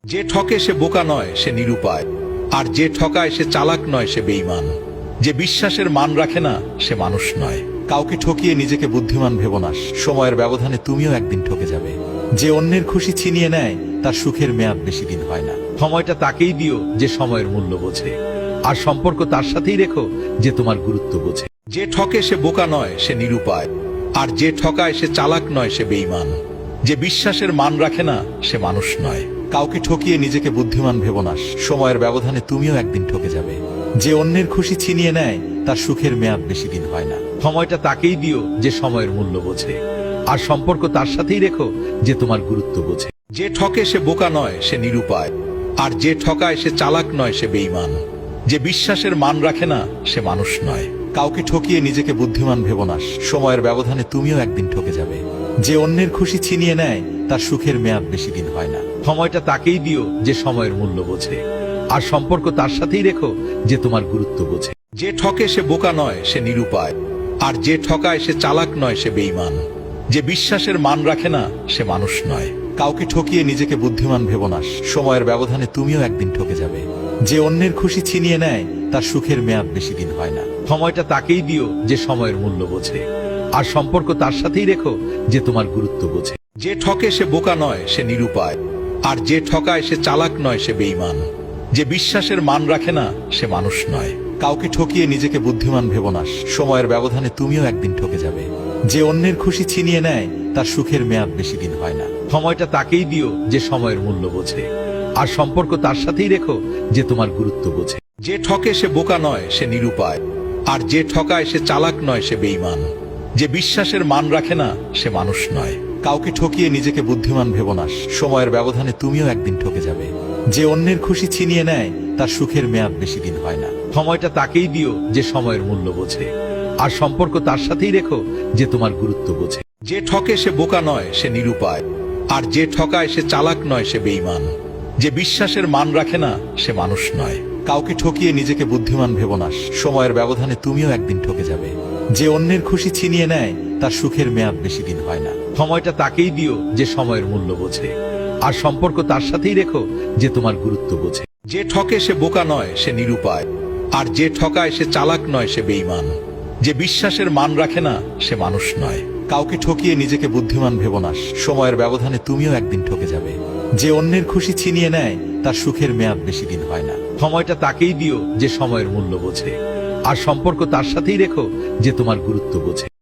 যে ঠকে সে বোকা নয়, সে নিরুপায়। আর যে ঠকায় সে চালাক নয়, সে বেঈমান। যে বিশ্বাসের মান রাখে না, সে মানুষ নয়। কাউকে ঠকিয়ে নিজেকে বুদ্ধিমান ভেবো না, সময়ের ব্যবধানে তুমিও একদিন ঠকে যাবে। যে অন্যের খুশি ছিনিয়ে নেয়, তার সুখের মেয়াদ বেশি দিন হয় না। সময়টা তাকেই দিও যে সময়ের মূল্য বোঝে, আর সম্পর্ক তার সাথেই রেখো যে তোমার গুরুত্ব বোঝে। যে ঠকে সে বোকা নয়, সে নিরুপায়। আর যে ঠকায় সে চালাক নয়, সে বেঈমান। যে বিশ্বাসের মান রাখে না, সে মানুষ নয়। কাউকে ঠকিয়ে নিজেকে বুদ্ধিমান ভেবো না, সময়ের ব্যবধানে তুমিও একদিন ঠকে যাবে। যে অন্যের খুশি ছিনিয়ে নেয়, তার সুখের মেয়াদ বেশি দিন হয় না। সময়টা তাকেই দিও যে সময়ের মূল্য বোঝে, আর সম্পর্ক তার সাথেই রেখো যে তোমার গুরুত্ব বোঝে। যে ঠকে সে বোকা নয়, সে নিরুপায়। আর যে ঠকায় সে চালাক নয়, সে বেঈমান। যে বিশ্বাসের মান রাখে না, সে মানুষ নয়। কাউকে ঠকিয়ে নিজেকে বুদ্ধিমান ভেবো না, সময়ের ব্যবধানে তুমিও একদিন ঠকে যাবে। যে অন্যের খুশি ছিনিয়ে নেয়, তার সুখের মেয়াদ বেশি দিন হয় না। সময়টা তাকেই দিও যে সময়ের মূল্য বোঝে, আর সম্পর্ক তার সাথেই রেখো যে তোমার গুরুত্ব বোঝে। যে ঠকে সে বোকা নয়, সে নিরুপায়। আর যে ঠকায় সে চালাক নয়, সে বেঈমান। যে বিশ্বাসের মান রাখে না, সে মানুষ নয়। কাউকে ঠকিয়ে নিজেকে বুদ্ধিমান ভেবো না, সময়ের ব্যবধানে তুমিও একদিন ঠকে যাবে। যে অন্যের খুশি ছিনিয়ে নেয়, তার সুখের মেয়াদ বেশি দিন হয় না। সময়টা তাকেই দিও যে সময়ের মূল্য বোঝে, আর সম্পর্ক তার সাথেই রেখো যে তোমার গুরুত্ব বোঝে। যে ঠকে সে বোকা নয়, সে নিরুপায়। আর যে ঠকায় সে চালাক নয়, সে বেঈমান। যে বিশ্বাসের মান রাখে না, সে মানুষ নয়। কাউকে ঠকিয়ে নিজেকে বুদ্ধিমান ভেবো না, সময়ের ব্যবধানে তুমিও একদিন ঠকে যাবে। যে অন্যের খুশি ছিনিয়ে নেয়, তার সুখের মেয়াদ বেশি দিন হয় না। সময়টা তাকেই দিও যে সময়ের মূল্য বোঝে, আর সম্পর্ক তার সাথেই রেখো যে তোমার গুরুত্ব বোঝে। যে ঠকে সে বোকা নয়, সে নিরুপায়। আর যে ঠকায় সে চালাক নয়, সে বেঈমান। যে বিশ্বাসের মান রাখে না, সে মানুষ নয়। কাউকে ঠকিয়ে নিজেকে বুদ্ধিমান ভেবো না, সময়ের ব্যবধানে তুমিও একদিন ঠকে যাবে। যে অন্যের খুশি ছিনিয়ে নেয়, তার সুখের মেয়াদ বেশি দিন হয় না। সময়টা তাকেই দিও যে সময়ের মূল্য বোঝে, আর সম্পর্ক তার সাথেই রেখো যে তোমার গুরুত্ব বোঝে। যে ঠকে সে বোকা নয়, সে নিরুপায়। আর যে ঠকায় সে চালাক নয়, সে বেঈমান। যে বিশ্বাসের মান রাখে না, সে মানুষ নয়। কাউকে ঠকিয়ে নিজেকে বুদ্ধিমান ভেবো না, সময়ের ব্যবধানে তুমিও একদিন ঠকে যাবে। যে অন্যের খুশি ছিনিয়ে নেয়, তার সুখের মেয়াদ বেশি দিন হয় না। সময়টা তাকেই দিও যে সময়ের মূল্য বোঝে, আর সম্পর্ক তার সাথেই রেখো যে তোমার গুরুত্ব বোঝে। যে ঠকে সে বোকা নয়, সে নিরুপায়। আর যে ঠকায় সে চালাক নয়, সে বেঈমান। যে বিশ্বাসের মান রাখে না, সে মানুষ নয়। কাউকে ঠকিয়ে নিজেকে বুদ্ধিমান ভেবো না, সময়ের ব্যবধানে তুমিও একদিন ঠকে যাবে। যে অন্যের খুশি ছিনিয়ে নেয়, তার সুখের মেয়াদ বেশি দিন হয় না। সময়টা তাকেই দিও যে সময়ের মূল্য বোঝে, আর সম্পর্ক তার সাথেই রেখো যে তোমার গুরুত্ব বোঝে।